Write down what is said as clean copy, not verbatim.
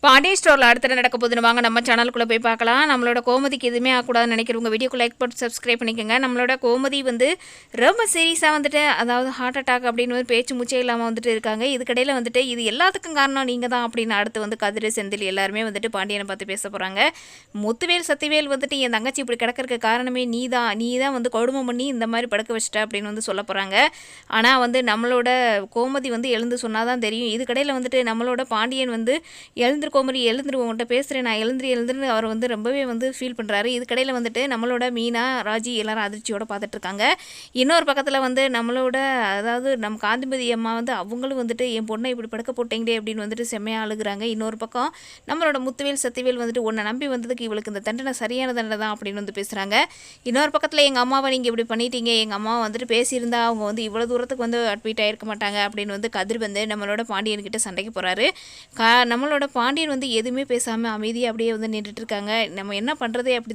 பாண்டியன் ஸ்டோரில் அடுத்த நடக்க போதுன்னு வாங்க நம்ம சேனலுக்குள்ளே போய் பார்க்கலாம். நம்மளோட கோமதிக்கு எதுவுமே ஆகக்கூடாதுன்னு நினைக்கிறவங்க வீடியோக்கு லைக் போட்டு சப்ஸ்கிரைப் பண்ணிக்கோங்க. நம்மளோட கோமதி வந்து ரொம்ப சீரியஸாக வந்துட்டு அதாவது ஹார்ட் அட்டாக் அப்படின்னு ஒரு பேச்சு மூச்சே இல்லாமல் வந்துட்டு இருக்காங்க. இதுக்கடையில் வந்துட்டு இது எல்லாத்துக்கும் காரணம் நீங்கள் தான் அப்படின்னு அடுத்து வந்து கதிர் செந்தில் எல்லாருமே வந்துட்டு பாண்டியனை பார்த்து பேச போகிறாங்க. முத்துவேல் சத்திவேல் வந்துட்டு என் தங்கச்சி இப்படி கிடக்கிறதுக்கு காரணமே நீ தான் வந்து கொடுமை பண்ணி இந்த மாதிரி படுக்க வச்சிட்ட அப்படின்னு வந்து சொல்ல போகிறாங்க. ஆனால் வந்து நம்மளோட கோமதி வந்து எழுந்து சொன்னால் தான் தெரியும். இதுக்கடையில் வந்துட்டு நம்மளோட பாண்டியன் வந்து கோமரி எழுந்துரு உங்கள்கிட்ட பேசுகிறேன் நான் எழுந்துரு அவர் வந்து ரொம்பவே வந்து ஃபீல் பண்ணுறாரு. இதுக்கடையில் வந்துட்டு நம்மளோட மீனா ராஜி எல்லாரும் அதிர்ச்சியோடு பார்த்துட்ருக்காங்க. இன்னொரு பக்கத்தில் வந்து நம்மளோட அதாவது நம்ம காந்திமதி அம்மா வந்து அவங்களும் வந்துட்டு என் பொண்ணை இப்படி படுக்க போட்டீங்களே அப்படின்னு வந்துட்டு செம்மையாக அழுகுறாங்க. இன்னொரு பக்கம் நம்மளோட முத்துவேல் சத்திவேல் வந்துட்டு உன்னை நம்பி வந்ததுக்கு இவளுக்கு இந்த தண்டனை சரியான தண்டனை தான் அப்படின்னு வந்து பேசுகிறாங்க. இன்னொரு பக்கத்தில் எங்கள் அம்மாவை நீங்கள் இப்படி பண்ணிட்டீங்க, எங்கள் அம்மா வந்துட்டு பேசியிருந்தா அவங்க வந்து இவ்வளோ தூரத்துக்கு வந்து அட்மிட் ஆகிருக்க மாட்டாங்க அப்படின்னு வந்து கதிர் வந்து நம்மளோட பாண்டியன்கிட்ட சண்டைக்கு போகிறாரு. நம்மளோட பாண்டியன் வந்து எதுவுமே பேசாமல் அமைதியாக அப்படியே வந்து நின்றுட்டு இருக்காங்க. நம்ம என்ன பண்ணுறதே அப்படி